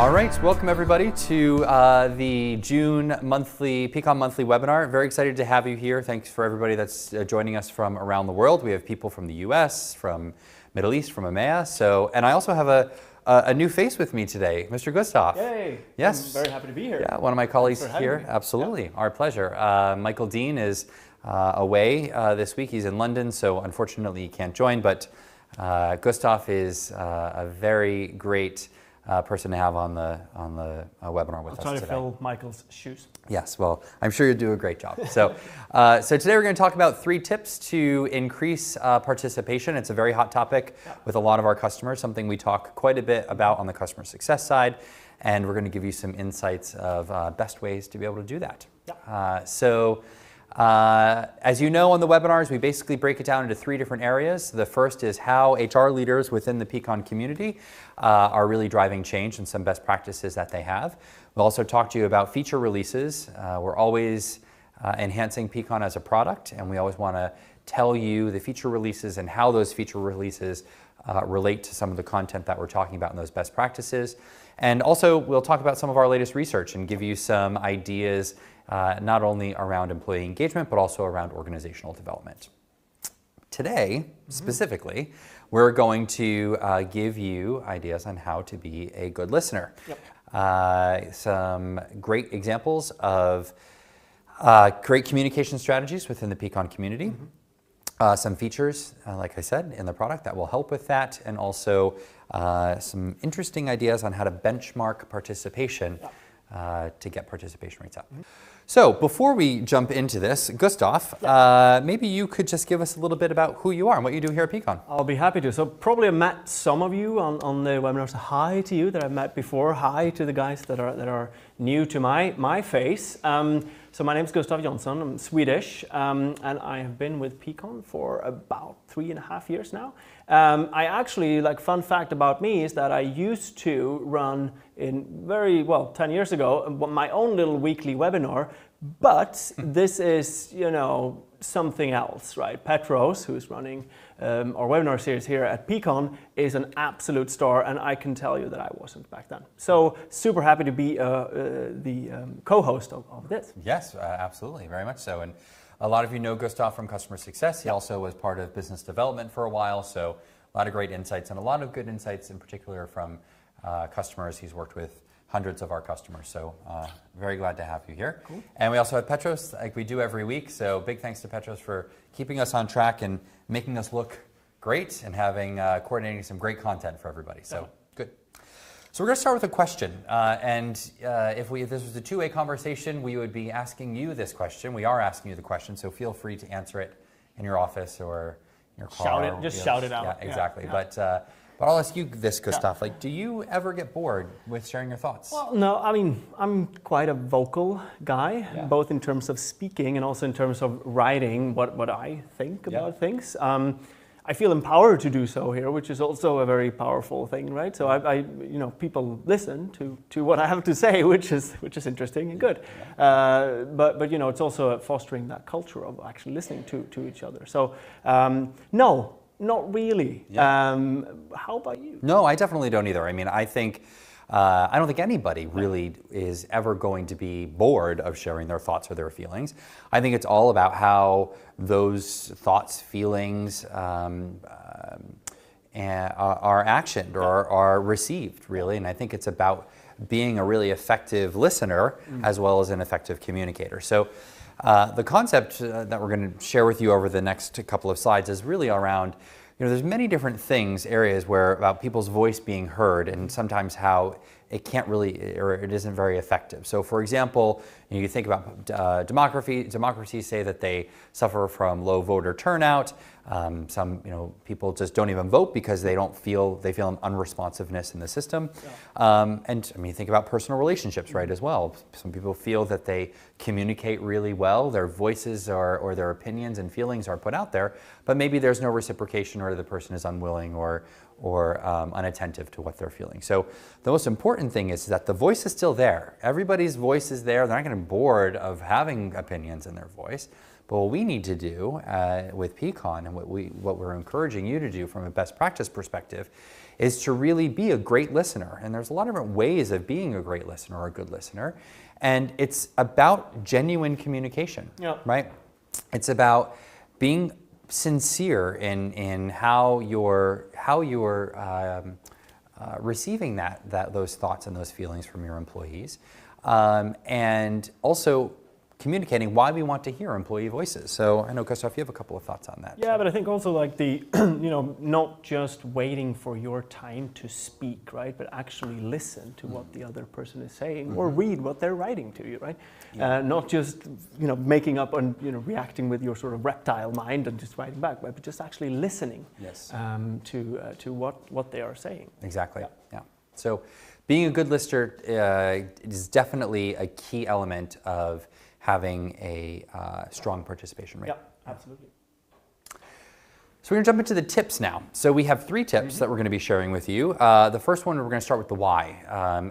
All right, welcome everybody to the June monthly Peakon monthly webinar. Very excited to have you here. Thanks for everybody that's joining us from around the world. We have people from the US, from Middle East, from EMEA. And I also have a new face with me today, Mr. Gustav. Yay! Yes. I'm very happy to be here. Yeah, one of my colleagues here. Me. Absolutely, our pleasure. Michael Dean is away this week. He's in London, so unfortunately he can't join. But Gustav is a very great person to have on the webinar with us today. I'll try to fill Michael's shoes. Yes, well, I'm sure you'll do a great job. So today we're going to talk about 3 tips to increase participation. It's a very hot topic with a lot of our customers, something we talk quite a bit about on the customer success side, and we're going to give you some insights of best ways to be able to do that. As you know, on the webinars, we basically break it down into 3 different areas. The first is how HR leaders within the Peakon community are really driving change and some best practices that they have. We'll also talk to you about feature releases. We're always enhancing Peakon as a product, and we always want to tell you the feature releases and how those feature releases relate to some of the content that we're talking about in those best practices. And also, we'll talk about some of our latest research and give you some ideas not only around employee engagement, but also around organizational development. Today, specifically, we're going to give you ideas on how to be a good listener. Some great examples of great communication strategies within the Peakon community. Some features, like I said, in the product that will help with that, and also some interesting ideas on how to benchmark participation to get participation rates up. So before we jump into this, Gustav, maybe you could just give us a little bit about who you are and what you do here at Peakon. I'll be happy to. So probably I met some of you on the webinar. So hi to you that I've met before. Hi to the guys that are new to my face. So my name is Gustav Jonsson. I'm Swedish, and I have been with Peakon for about 3.5 years now. I actually, fun fact about me is that I used to run 10 years ago, my own little weekly webinar, but this is, something else, right? Petros, who's running our webinar series here at Peakon, is an absolute star, and I can tell you that I wasn't back then. So super happy to be the co-host of this. Yes, absolutely, very much so. And a lot of you know Gustav from customer success. He also was part of business development for a while, so a lot of great insights, and a lot of good insights in particular from customers. He's worked with hundreds of our customers, so very glad to have you here. Cool. And we also have Petros, like we do every week, so big thanks to Petros for keeping us on track and making us look great and having coordinating some great content for everybody. So good. So we're going to start with a question, and if this was a two-way conversation, we would be asking you this question. We are asking you the question, so feel free to answer it in your office or in your car. Shout it out. Yeah, exactly. Yeah. But I'll ask you this, Gustav. Do you ever get bored with sharing your thoughts? Well, no. I mean, I'm quite a vocal guy, both in terms of speaking and also in terms of writing what I think about things. I feel empowered to do so here, which is also a very powerful thing, right? So I people listen to what I have to say, which is interesting and good. But it's also fostering that culture of actually listening to each other. So no. Not really. How about you? No, I definitely don't either. I mean, I think I don't think anybody really is ever going to be bored of sharing their thoughts or their feelings. I think it's all about how those thoughts, feelings are actioned or are received, really. And I think it's about being a really effective listener as well as an effective communicator. So the concept that we're going to share with you over the next couple of slides is really around, there's many different things, areas where about people's voice being heard and sometimes how it can't really, or it isn't very effective. So for example, you think about democracies say that they suffer from low voter turnout. Some people just don't even vote because they feel an unresponsiveness in the system. And I mean, think about personal relationships, right, as well. Some people feel that they communicate really well, their voices or their opinions and feelings are put out there, but maybe there's no reciprocation, or the person is unwilling or unattentive to what they're feeling. So the most important thing is that the voice is still there. Everybody's voice is there. They're not going to be bored of having opinions in their voice. But what we need to do with Peakon, and what we're encouraging you to do from a best practice perspective, is to really be a great listener. And there's a lot of different ways of being a great listener or a good listener. And it's about genuine communication, right? It's about being sincere in how you're receiving those thoughts and those feelings from your employees, and also communicating why we want to hear employee voices. So I know, Gustav, you have a couple of thoughts on that. Yeah, but I think also like the, not just waiting for your time to speak, right? But actually listen to what the other person is saying, or read what they're writing to you, right? Yeah. Not just, making up and, reacting with your sort of reptile mind and just writing back, right? But just actually listening to what they are saying. Exactly, yeah. So being a good listener is definitely a key element of having a strong participation rate. Yeah, absolutely. So we're going to jump into the tips now. So we have 3 tips that we're going to be sharing with you. The first one, we're going to start with the why.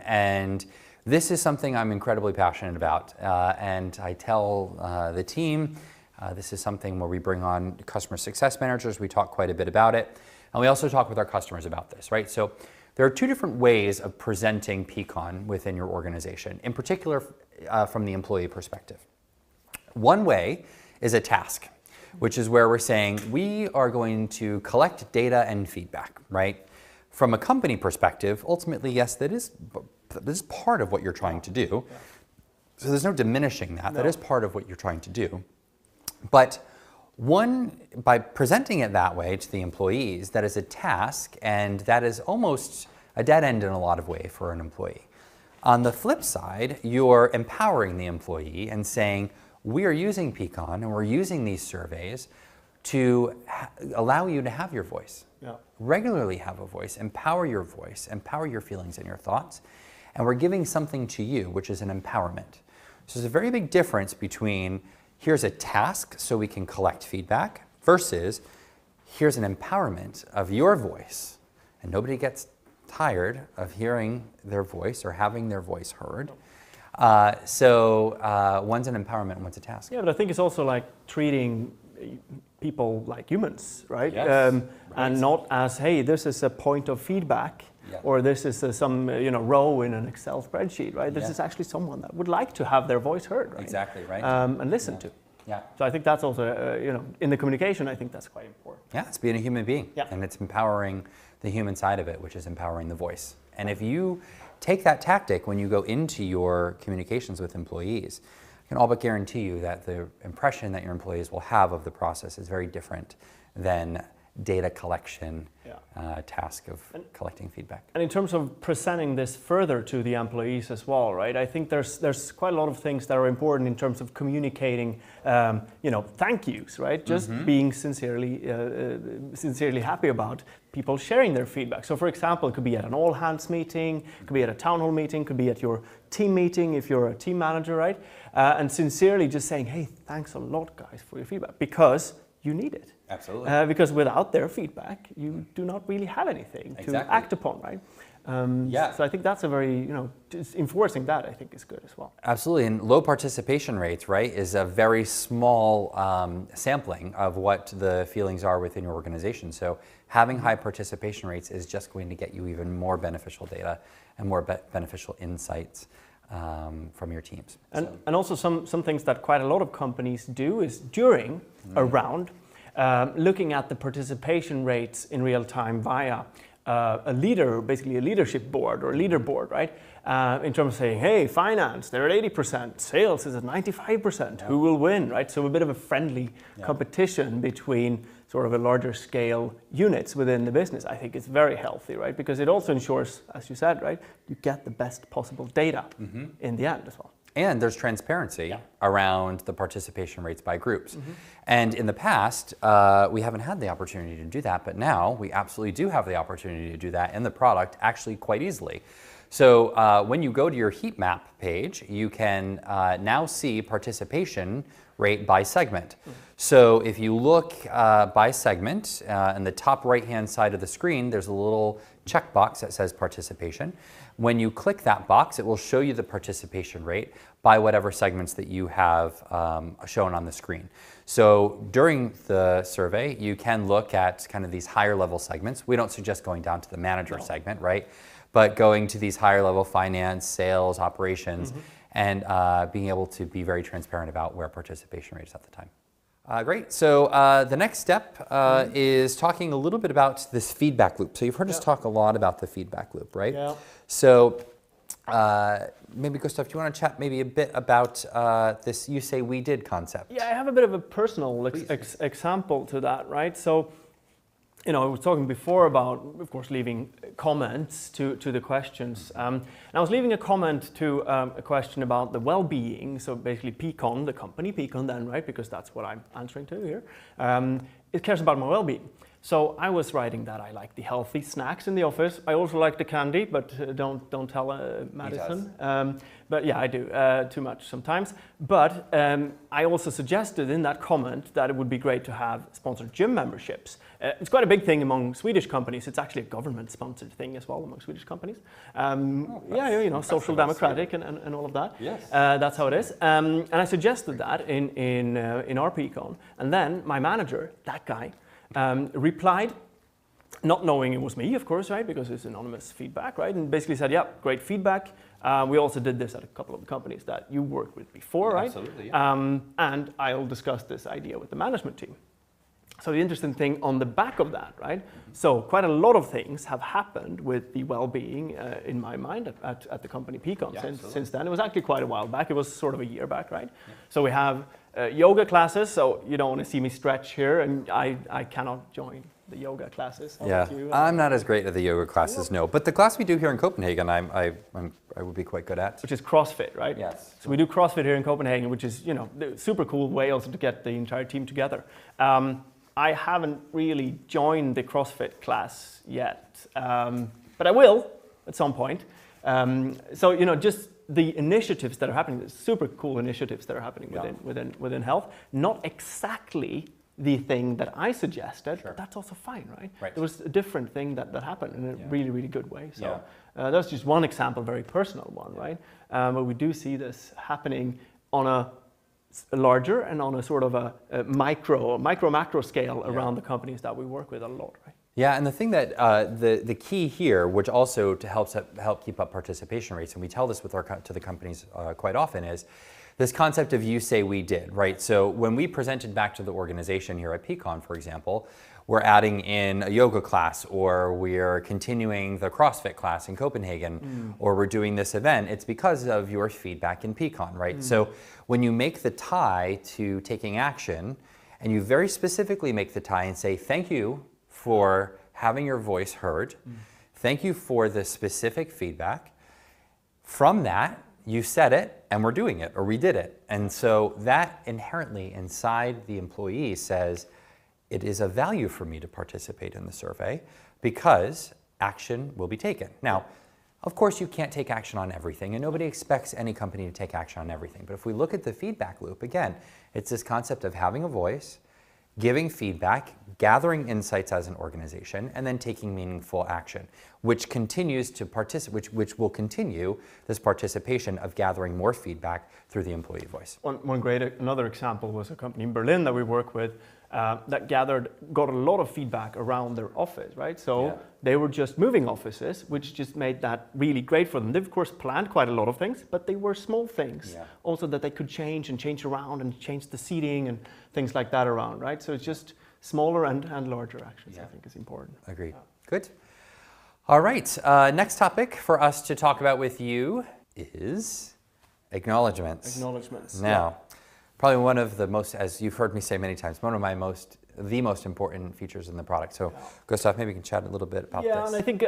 And this is something I'm incredibly passionate about. And I tell the team, this is something where we bring on customer success managers. We talk quite a bit about it. And we also talk with our customers about this, right? So there are 2 different ways of presenting Peakon within your organization, in particular from the employee perspective. One way is a task, which is where we're saying we are going to collect data and feedback, right? From a company perspective, ultimately, yes, that is part of what you're trying to do. So there's no diminishing that. That is part of what you're trying to do. But by presenting it that way to the employees, that is a task, and that is almost a dead end in a lot of ways for an employee. On the flip side, you're empowering the employee and saying, we are using Peakon and we're using these surveys to allow you to have your voice. Regularly have a voice, empower your feelings and your thoughts. And we're giving something to you, which is an empowerment. So there's a very big difference between here's a task so we can collect feedback versus here's an empowerment of your voice. And nobody gets tired of hearing their voice or having their voice heard. So one's an empowerment and one's a task. Yeah, but I think it's also like treating people like humans, right? Yes, and not as, hey, this is a point of feedback, or this is some row in an Excel spreadsheet, right? This is actually someone that would like to have their voice heard, right? Exactly, right. And listened to. Yeah. So I think that's also, in the communication, I think that's quite important. Yeah, it's being a human being. Yeah. And it's empowering the human side of it, which is empowering the voice. And if you take that tactic when you go into your communications with employees, I can all but guarantee you that the impression that your employees will have of the process is very different than data collection task of collecting feedback. And in terms of presenting this further to the employees as well, right? I think there's quite a lot of things that are important in terms of communicating, thank yous, right? Just being sincerely happy about people sharing their feedback. So for example, it could be at an all hands meeting, it could be at a town hall meeting, it could be at your team meeting if you're a team manager, right? And sincerely just saying, hey, thanks a lot guys for your feedback, because you need it. Absolutely. Because without their feedback, you do not really have anything to act upon, right? So I think that's a very, just enforcing that I think is good as well. Absolutely, and low participation rates, right, is a very small sampling of what the feelings are within your organization. So having high participation rates is just going to get you even more beneficial data and more beneficial insights from your teams. And also some things that quite a lot of companies do is during a round, looking at the participation rates in real time via basically a leadership board or a leaderboard, right? In terms of saying, hey, finance, they're at 80%, sales is at 95%, who will win, right? So a bit of a friendly competition between sort of a larger scale units within the business, I think is very healthy, right? Because it also ensures, as you said, right, you get the best possible data in the end as well. And there's transparency around the participation rates by groups. And in the past, we haven't had the opportunity to do that, but now we absolutely do have the opportunity to do that in the product actually quite easily. So when you go to your Heatmap page, you can now see participation rate by segment. So if you look by segment, in the top right-hand side of the screen, there's a little checkbox that says participation. When you click that box, it will show you the participation rate by whatever segments that you have shown on the screen. So during the survey, you can look at kind of these higher level segments. We don't suggest going down to the manager segment, right? But going to these higher level finance, sales, operations, and being able to be very transparent about where participation rate is at the time. Great. So the next step is talking a little bit about this feedback loop. So you've heard us talk a lot about the feedback loop, right? Yeah. So maybe Gustav, do you want to chat maybe a bit about this "you say we did" concept? Yeah, I have a bit of a personal example to that, right? So, I was talking before about, of course, leaving comments to the questions. And I was leaving a comment to a question about the well-being. So basically Peakon, the company Peakon then, right? Because that's what I'm answering to here. It cares about my well-being. So I was writing that I like the healthy snacks in the office. I also like the candy, but don't tell Madison. But yeah, I do too much sometimes. But I also suggested in that comment that it would be great to have sponsored gym memberships. It's quite a big thing among Swedish companies. It's actually a government-sponsored thing as well among Swedish companies. Social democratic and all of that. Yes. That's how it is. And I suggested that in our Peakon. And then my manager, that guy, replied, not knowing it was me, of course, right? Because it's anonymous feedback, right? And basically said, yeah, great feedback. We also did this at a couple of companies that you worked with before, right? Absolutely, yeah. And I'll discuss this idea with the management team. So the interesting thing on the back of that, right? So quite a lot of things have happened with the well-being in my mind at the company Peakon since then. It was actually quite a while back. It was sort of a year back, right? Yeah. So we have yoga classes. So you don't want to see me stretch here, and I cannot join the yoga classes. I'm not as great at the yoga classes, no. But the class we do here in Copenhagen, I would be quite good at. Which is CrossFit, right? Yes. So we do CrossFit here in Copenhagen, which is the super cool way also to get the entire team together. I haven't really joined the CrossFit class yet, but I will at some point. Just the initiatives that are happening, the super cool initiatives that are happening within health, not exactly the thing that I suggested, but that's also fine, right? There was a different thing that happened in a really, really good way. So that's just one example, very personal one, right? But we do see this happening on a larger and on a sort of a macro scale around the companies that we work with a lot, right? Yeah, and the thing that the key here, which also to help keep up participation rates, and we tell this to the companies quite often, is this concept of "you say we did," right? So when we presented back to the organization here at Peakon, for example, we're adding in a yoga class, or we're continuing the CrossFit class in Copenhagen, or we're doing this event, it's because of your feedback in Peakon, right? So when you make the tie to taking action, and you very specifically make the tie and say, thank you for having your voice heard, thank you for the specific feedback, from that, you said it, and we're doing it, or we did it. And so that inherently inside the employee says, it is of value for me to participate in the survey because action will be taken. Now, of course, you can't take action on everything, and nobody expects any company to take action on everything. But if we look at the feedback loop, again, it's this concept of having a voice, giving feedback, gathering insights as an organization, and then taking meaningful action, which continues to which will continue this participation of gathering more feedback through the employee voice. Another example was a company in Berlin that we work with that got a lot of feedback around their office, right? So they were just moving offices, which just made that really great for them. They of course planned quite a lot of things, but they were small things also that they could change around and change the seating and things like that around, right? So it's just smaller and larger actions, I think is important. Agreed. Good. All right, next topic for us to talk about with you is acknowledgements. Acknowledgements. Now, probably one of the most, as you've heard me say many times, one of the most important features in the product. So, Gustav, maybe you can chat a little bit about this. Yeah, and I think,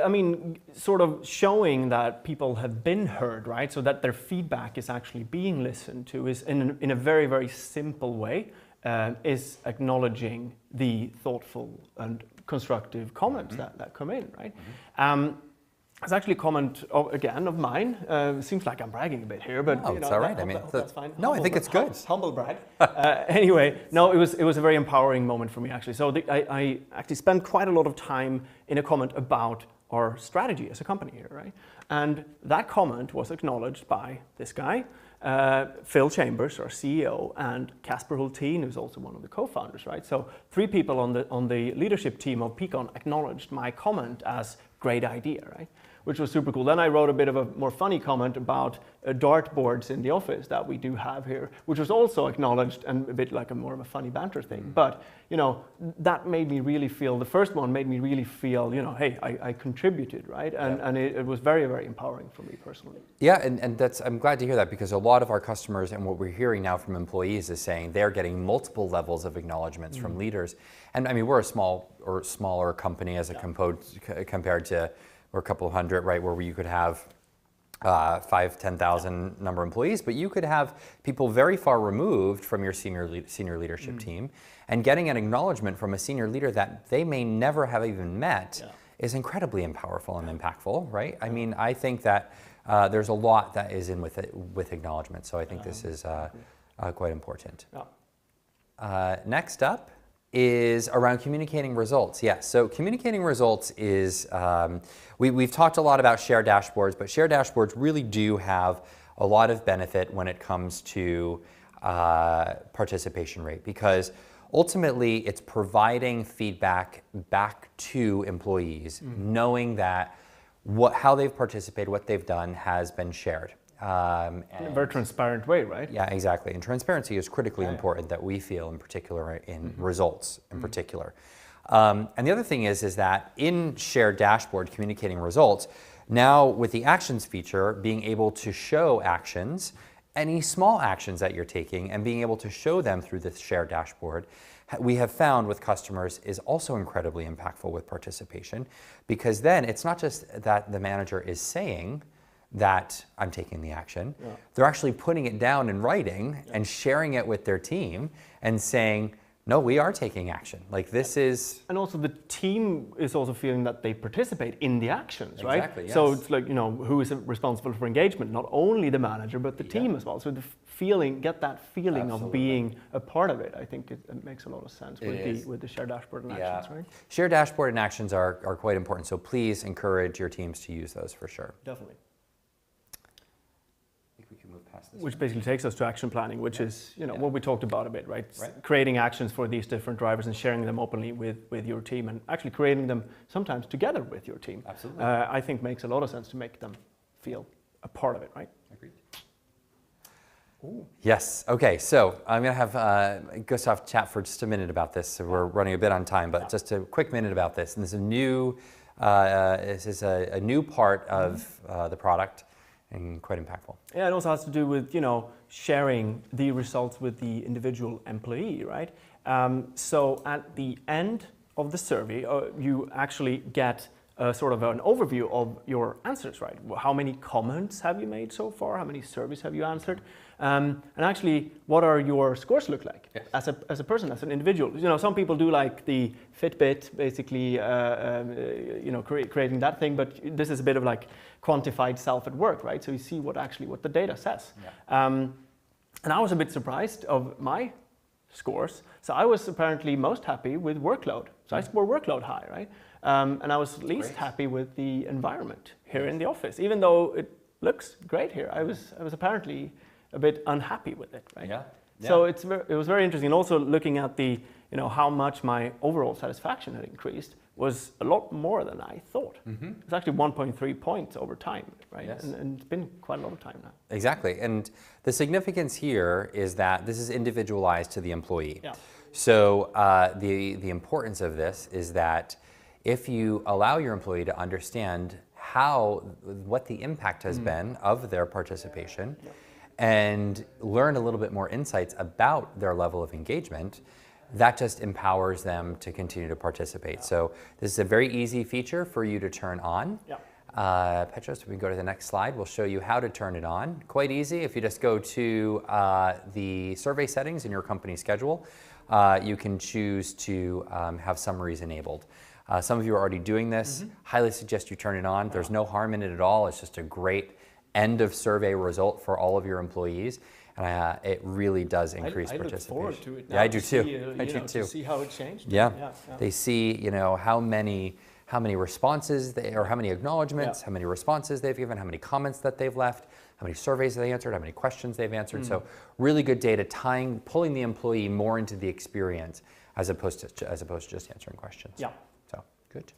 sort of showing that people have been heard, right? So that their feedback is actually being listened to is in a very, very simple way, is acknowledging the thoughtful and constructive comments that come in, right? It's actually a comment of mine. Seems like I'm bragging a bit here, but it's all right. That's fine. No, I think it's good. Humble brag. Anyway, no, it was a very empowering moment for me actually. So I actually spent quite a lot of time in a comment about our strategy as a company here, right? And that comment was acknowledged by this guy. Phil Chambers, our CEO, and Casper Hultin, who's also one of the co-founders, right? So 3 people on the leadership team of Peakon acknowledged my comment as great idea, right? Which was super cool. Then I wrote a bit of a more funny comment about dartboards in the office that we do have here, which was also acknowledged and a bit like a more of a funny banter thing. But, you know, that made me really feel, the first one made me really feel, you know, hey, I contributed, right? And it was very, very empowering for me personally. Yeah, and that's, I'm glad to hear that, because a lot of our customers and what we're hearing now from employees is saying they're getting multiple levels of acknowledgements from leaders. And I mean, we're a small or smaller company as a compared to, we're a couple of hundred, right, where you could have 5,000, 10,000 number of employees, but you could have people very far removed from your senior leadership team, and getting an acknowledgement from a senior leader that they may never have even met is incredibly powerful and impactful, right? I mean, I think that there's a lot that is in with acknowledgement, so I think this is quite important. Next up is around communicating results. Yes, so communicating results is, we've talked a lot about shared dashboards, but shared dashboards really do have a lot of benefit when it comes to participation rate, because ultimately it's providing feedback back to employees, knowing that how they've participated, what they've done has been shared. In a very transparent way, right? Yeah, exactly. And transparency is critically important that we feel, in particular, in results in particular. And the other thing is that in shared dashboard communicating results, now with the actions feature, being able to show actions, any small actions that you're taking, and being able to show them through this shared dashboard, we have found with customers is also incredibly impactful with participation, because then it's not just that the manager is saying that I'm taking the action. They're actually putting it down in writing and sharing it with their team and saying, no, we are taking action. Like this is... And also the team is also feeling that they participate in the actions, right? Exactly, yes. So it's like, you know, who is responsible for engagement? Not only the manager, but the team as well. So the feeling, get that feeling of being a part of it. I think it makes a lot of sense with the shared dashboard and actions, right? Shared dashboard and actions are quite important. So please encourage your teams to use those for sure. Definitely. This which basically takes us to action planning, which is, you know, what we talked about a bit, right? Creating actions for these different drivers and sharing them openly with your team, and actually creating them sometimes together with your team. Absolutely. I think makes a lot of sense to make them feel a part of it, right? Agreed. Ooh. Yes. Okay. So I'm going to have Gustav chat for just a minute about this. So we're running a bit on time, but just a quick minute about this. And this is a new part of the product. And quite impactful. Yeah, it also has to do with, you know, sharing the results with the individual employee, right? So at the end of the survey, you actually get sort of an overview of your answers, right? How many comments have you made so far? How many surveys have you answered? And actually, what are your scores look like as a person, as an individual? You know, some people do like the Fitbit, basically, you know, creating that thing, but this is a bit of like quantified self at work, right? So you see what the data says. And I was a bit surprised of my scores. So I was apparently most happy with workload. So I score workload high, right? And I was least happy with the environment here in the office, even though it looks great here. I was apparently a bit unhappy with it, right? So it was very interesting. And also looking at the, you know, how much my overall satisfaction had increased was a lot more than I thought. It's actually 1.3 points over time, right? And it's been quite a lot of time now. Exactly. And the significance here is that this is individualized to the employee. So the importance of this is that if you allow your employee to understand what the impact has been of their participation, and learn a little bit more insights about their level of engagement, that just empowers them to continue to participate. So this is a very easy feature for you to turn on. Petros, if we go to the next slide, we'll show you how to turn it on. Quite easy. If you just go to the survey settings in your company schedule, you can choose to have summaries enabled. Some of you are already doing this. Highly suggest you turn it on. There's no harm in it at all. It's just a great end of survey result for all of your employees, and it really does increase participation. I look forward to it now. Yeah, I do too. I do too. To see how it changed. They see, you know, how many responses or how many acknowledgements, how many responses they've given, how many comments that they've left. how many surveys they answered, how many questions they've answered. So really good data pulling the employee more into the experience as opposed to just answering questions. Yeah. So good.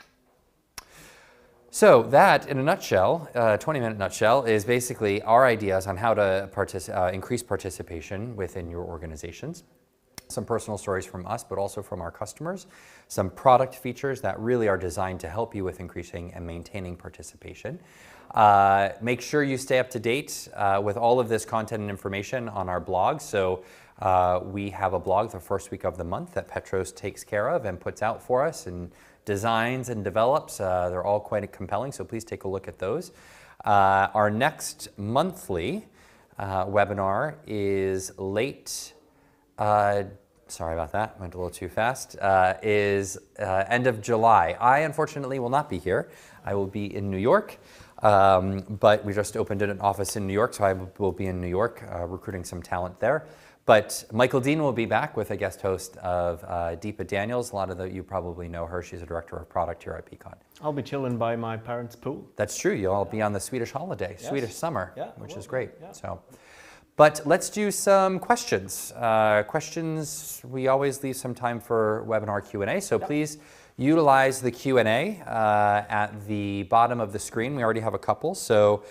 So that, in a nutshell, 20-minute nutshell, is basically our ideas on how to increase participation within your organizations. Some personal stories from us, but also from our customers. Some product features that really are designed to help you with increasing and maintaining participation. Make sure you stay up to date with all of this content and information on our blog. So we have a blog the first week of the month that Petros takes care of and puts out for us and designs and develops. They're all quite compelling, so please take a look at those. Our next monthly webinar is sorry about that, went a little too fast, is end of July. I unfortunately will not be here. I will be in New York, but we just opened an office in New York, so I will be in New York recruiting some talent there. But Michael Dean will be back with a guest host of Deepa Daniels. A lot of you probably know her. She's a director of product here at Peakon. I'll be chilling by my parents' pool. That's true. You'll all be on the Swedish holiday, yes. Swedish summer, which is great. Yeah. So, but let's do some questions. We always leave some time for webinar Q&A, so please utilize the Q&A at the bottom of the screen. We already have a couple. So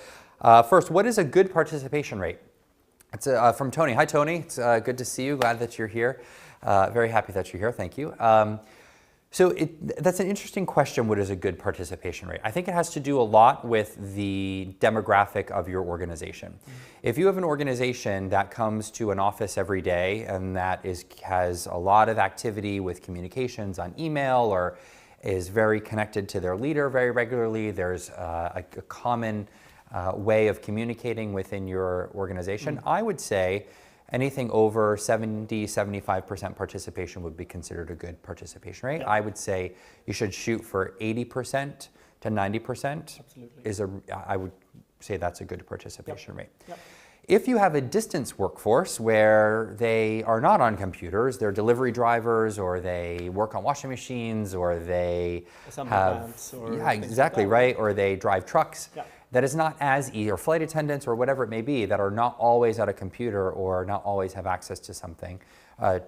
first, what is a good participation rate? It's from Tony. Hi, Tony. It's good to see you. Glad that you're here. Very happy that you're here. Thank you. So that's an interesting question, what is a good participation rate? I think it has to do a lot with the demographic of your organization. If you have an organization that comes to an office every day and that has a lot of activity with communications on email or is very connected to their leader very regularly, there's a common way of communicating within your organization, I would say anything over 70-75% participation would be considered a good participation rate. I would say you should shoot for 80% to 90%. Absolutely. I would say that's a good participation rate. If you have a distance workforce where they are not on computers, they're delivery drivers, or they work on washing machines, or they have, exactly, right, or they drive trucks. That is not as easy, or flight attendants, or whatever it may be, that are not always at a computer or not always have access to something, or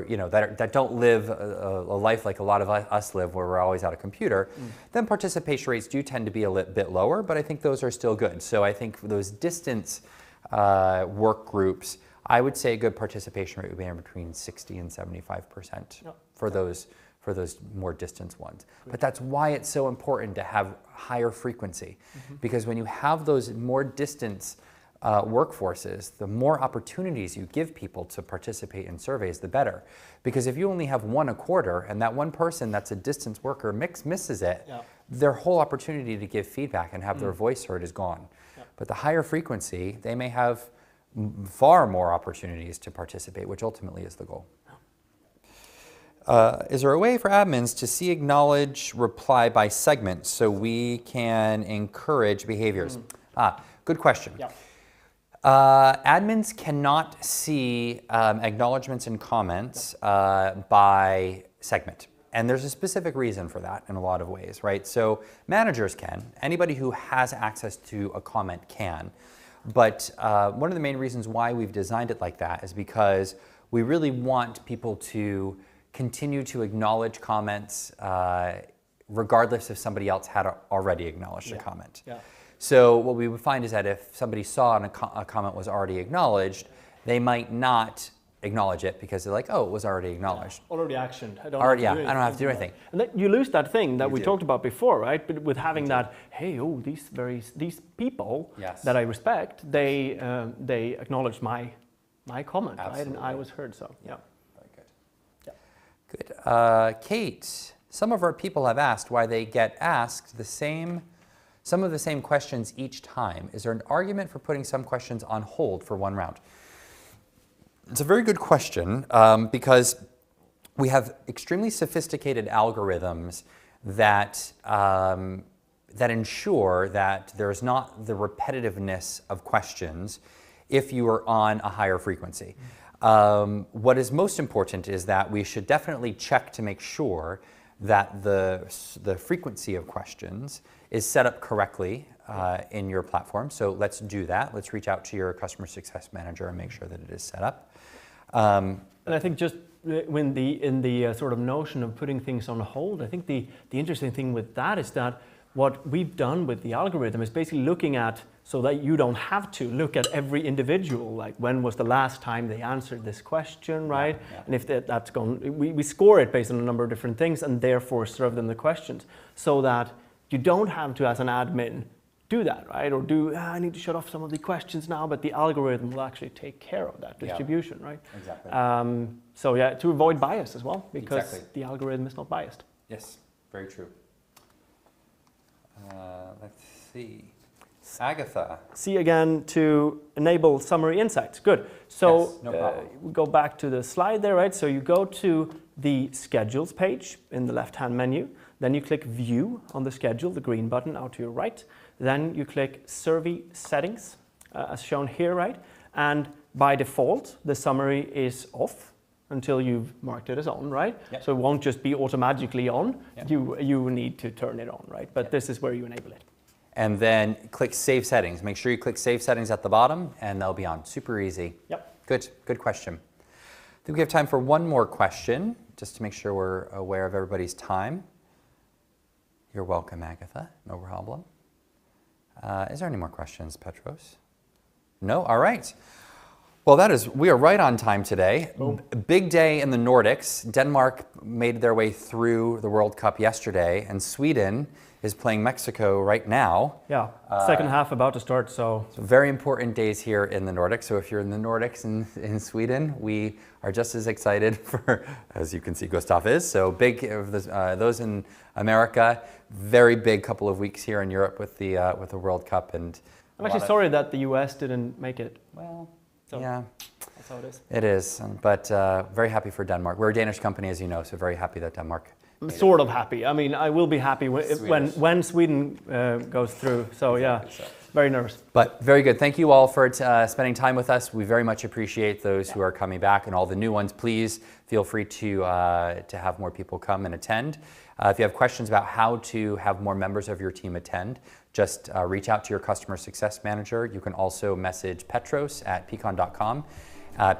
that don't live a life like a lot of us live, where we're always at a computer. Then participation rates do tend to be a little bit lower, but I think those are still good. So I think for those distance work groups, I would say a good participation rate would be in between 60 and 75% for those more distance ones. But that's why it's so important to have higher frequency, because when you have those more distance workforces, the more opportunities you give people to participate in surveys, the better. Because if you only have one a quarter and that one person that's a distance worker misses it, their whole opportunity to give feedback and have their voice heard is gone. But the higher frequency, they may have far more opportunities to participate, which ultimately is the goal. Is there a way for admins to see acknowledge reply by segment so we can encourage behaviors? Good question. Admins cannot see acknowledgements and comments by segment. And there's a specific reason for that in a lot of ways, right? So managers can. Anybody who has access to a comment can. But one of the main reasons why we've designed it like that is because we really want people to continue to acknowledge comments regardless if somebody else had already acknowledged a comment. So what we would find is that if somebody saw a comment was already acknowledged, they might not acknowledge it because they're like, oh, it was already acknowledged. Already actioned. I don't have to do anything. And then you lose that thing that we talked about before, right? But with having that, hey, oh, these people that I respect, they acknowledged my comment, right? And I was heard. So Very good. Good. Kate, some of our people have asked why they get asked some of the same questions each time. Is there an argument for putting some questions on hold for one round? It's a very good question because we have extremely sophisticated algorithms that ensure that there's not the repetitiveness of questions if you are on a higher frequency. What is most important is that we should definitely check to make sure that the frequency of questions is set up correctly in your platform. So let's do that. Let's reach out to your customer success manager and make sure that it is set up. And I think just in the sort of notion of putting things on hold, I think the interesting thing with that is that what we've done with the algorithm is basically looking at, so that you don't have to look at every individual, like when was the last time they answered this question, right? Yeah, yeah. And if that's gone, we score it based on a number of different things and therefore serve them the questions, so that you don't have to, as an admin, do that, right? Or I need to shut off some of the questions now, but the algorithm will actually take care of that distribution, right? Exactly. So yeah, to avoid bias as well, because the algorithm is not biased. Yes, very true. Let's see. Agatha. C again to enable summary insights. Good. So yes, no problem. We go back to the slide there, right? So you go to the schedules page in the left-hand menu. Then you click view on the schedule, the green button out to your right. Then you click survey settings, as shown here, right? And by default, the summary is off until you've marked it as on, right? Yep. So it won't just be automatically on. Yep. You need to turn it on, right? But this is where you enable it. And then click Save Settings. Make sure you click Save Settings at the bottom, and they'll be on. Super easy. Yep. Good question. I think we have time for one more question, just to make sure we're aware of everybody's time. You're welcome, Agatha. No problem. Is there any more questions, Petros? No? All right. Well, we are right on time today. Oh. Big day in the Nordics. Denmark made their way through the World Cup yesterday, and Sweden is playing Mexico right now. Yeah, second half about to start, so very important days here in the Nordics. So if you're in the Nordics in Sweden, we are just as excited for, as you can see, Gustav is. So big, those in America, very big couple of weeks here in Europe with the World Cup. And I'm actually sorry that the US didn't make it. Well, so yeah. That's how it is. It is, but very happy for Denmark. We're a Danish company, as you know, so very happy that Denmark. I'm sort of happy. I mean, I will be happy when Sweden goes through. So yeah, very nervous. But very good. Thank you all for spending time with us. We very much appreciate those who are coming back, and all the new ones. Please feel free to have more people come and attend. If you have questions about how to have more members of your team attend, just reach out to your customer success manager. You can also message Petros at peakon.com.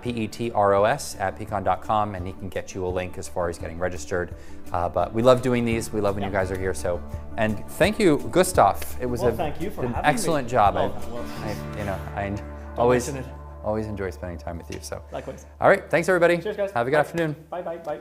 Petros at peakon.com, and he can get you a link as far as getting registered. But we love doing these. We love when you guys are here. So, and thank you, Gustav. It was thank you for an having excellent me. job. Oh, I always enjoy spending time with you. So likewise. All right, thanks everybody. Cheers, guys. Have a good afternoon. Bye.